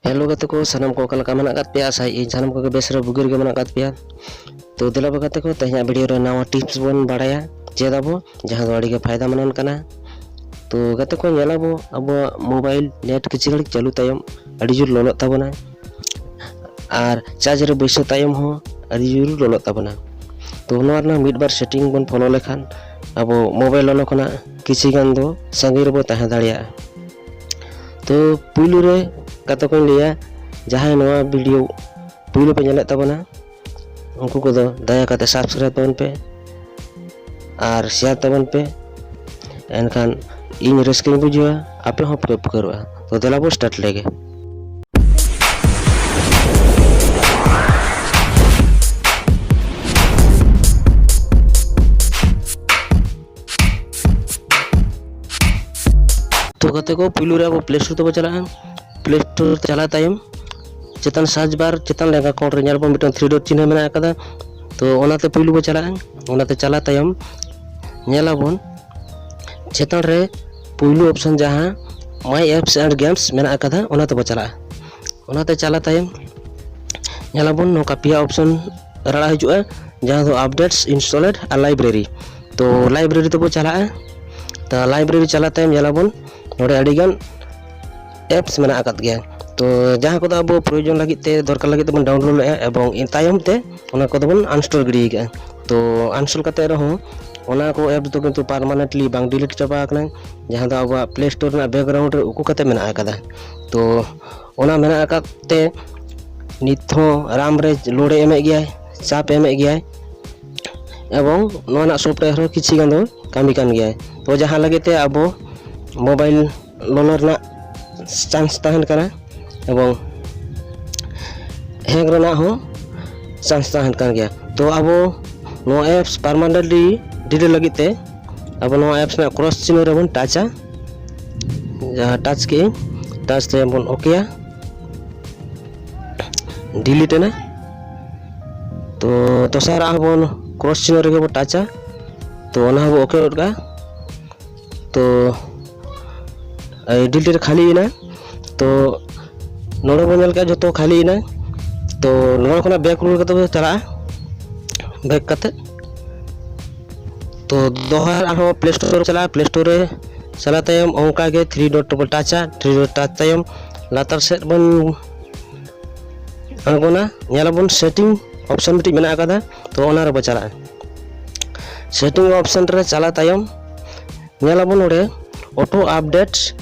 Hello गाते को सानम को कल मना पे आशा इन सानम को बेसरे बुगिर के मना पे तो दिला गाते को तेज वीडियो रे नवा टिप्स बन बाड़ाया चेदाबो जहां दो अड़ी फायदा मनन कना। तो गाते को नेलाबो अब मोबाइल नेट किछि घड़ी चालू तायम अड़ी जोर लोलो ताबना और चार्ज रे बैसो तायम हो अड़ी जोर लोलो ताबना। तो नोरना मिड बार सेटिंग बन फॉलो लेखान अब मोबाइल लोनो खना किछि गान दो संगे रे ताहे दाड़िया। तो पुलु रे कत को लिया जहां नवा वीडियो पुलु पे नेले ताबना उनको को दो दया कते सब्सक्राइब ताबन पे और शेयर ताबन पे एनखान इन रस्किंग बुझुआ आपे हो पुकरुआ। तो देलाबो स्टार्ट लेगे। तो कते को पुलु रे अब प्ले स्टोर तो चला प्ले स्टोर चला तायम चेतन सर्च बार चेतन लेगा अकाउंट रे नेलबो मिटन 3 डॉट चिन्ह मेना कदा। तो ओनाते पुलु बो चला ओनाते चला तायम नेलाबोन चेतन रे पुलु ऑप्शन जहां माय एप्स एंड गेम्स मेना कदा ओनाते बो चला ओनाते चला तायम नेलाबोन नोका पिया ऑप्शन रड़ा हिजुआ जहां दो अपडेट्स इंस्टॉलेड और लाइब्रेरी। तो लाइब्रेरी तो बो चला तो लाइब्रेरी चला तायम नेलाबोन नोडे अडिगान एप्स मेना आकात गया। तो जहां को अब प्रयोजन लगी ते दरकार लगी बन डाउनलोड ले एवं इन तायम ते ओना को बन अनइंस्टॉल गिडी गया। तो अनइंस्टॉल करते रहो ओना को एप्स तो किंतु परमानेंटली बांग डिलीट चाबा कना जहां दो अब प्ले स्टोर ना बैकग्राउंड रे उकु कते मेना आकादा। तो ओना मेना आकाते नित हो राम रे लोडे एमे गया चाप एमे गया एवं नोना सॉफ्टवेयर रो किछि गान दो कामी कान गया। तो जहां लगे ते अब मोबाइल लोनर ना चांस तहन करा एवं हैंग रना हो चांस तहन कर गया। तो अब नो एप्स परमानेंटली डिलीट लगी ते अब नो एप्स ना क्रॉस चिन्ह रे बन टचा जहां टच के टच ते बन ओके डिलीट ना। तो सारा बन क्रॉस चिन्ह रे बन टचा तो ओना हो ओके उठगा। तो डिलीट खाली ना तो नोड़े बो नेल का जो खाली ना। तो नोड़ खना बैक रूल कते चला बैक कते तो दोहर आरो प्ले स्टोर चला प्ले स्टोर रे चला तायम ओंका के 3 डॉट टचा 3 डॉट टच तायम लातर सेट बन अनगोना नेलाबोन सेटिंग ऑप्शन मिटी मेना कादा। तो ओना रे चला सेटिंग ऑप्शन रे चला तायम नेलाबोन ओडे ऑटो अपडेट्स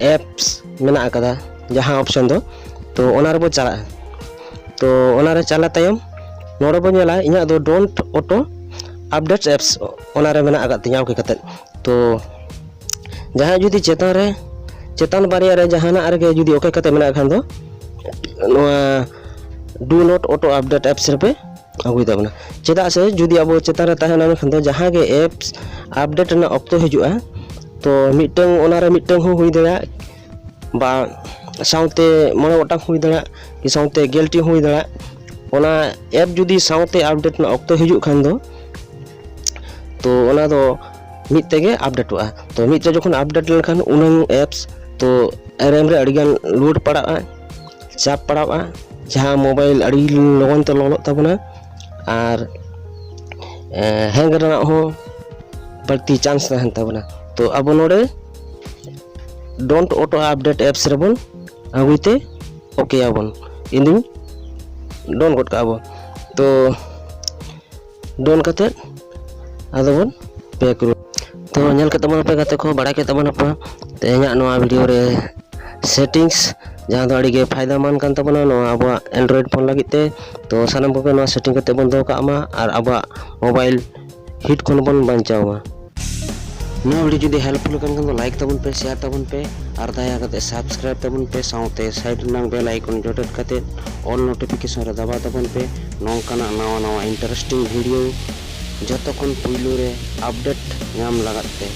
एप्स मेना कदा जहां ऑप्शन दो। तो ओना रे बो चला तो ओना रे चला तायम नोडे बो नेला इना दो डोंट ऑटो अपडेट्स एप्स ओना रे मेना आगा तिया ओके कते। तो जहां जुदी चेतन बारिया रे जहाना रे जुदी ओके कते मेना खान दो नोआ do not auto update apps रे पे अगुई ताबना चेदा से जुदी अब चेतन रे ताहेना खान दो जहां के एप्स अपडेट ना ऑक्तो हिजुआ तो मिटंग ओना रे मिटंग हो हुई दड़ा बा साउते मने ओटा हुई दड़ा कि साउते गेलटी हुई दड़ा ओना ऐप जुदी साउते अपडेट ना ऑक्तो हिजु खान दो तो ओना दो मिट तेगे अपडेटवा। तो मिट जखन अपडेट लेखान उनंग एप्स तो रैम रे अडिगान लोड पड़ा चाप पड़ा जहां मोबाइल अड़ी लगन तो लोलो ताबना और हैंग रना हो बढ़ती चांस रहन ताबना। तो अब नोडे डोंट ऑटो अपडेट एप्स रे बन अगुइते ओके आबन इनिंग डोन गट का अब। तो डोन कते आदबन पे करू। तो नेल के तबन पे कते को बड़ा के तबन पे तेया नवा वीडियो रे सेटिंग्स जहां दो अड़ी फायदा मान कान तबना नो अब एंड्रॉइड फोन लगी ते। तो सानम को नवा सेटिंग कते बन दो का मा और अब मोबाइल हिट खन बन बांचावा। नवा वीडियो जुदी हेल्पफुल kan तो लाइक तबन पे शेयर तबन पे और दया करते सब्सक्राइब तबन पे साउते साइड नाम बेल आइकन जोटेट करते ऑल नोटिफिकेशन रे दबा तबन पे नोंकाना नवा इंटरेस्टिंग वीडियो जतो खन पुइलु रे अपडेट नाम लगाते।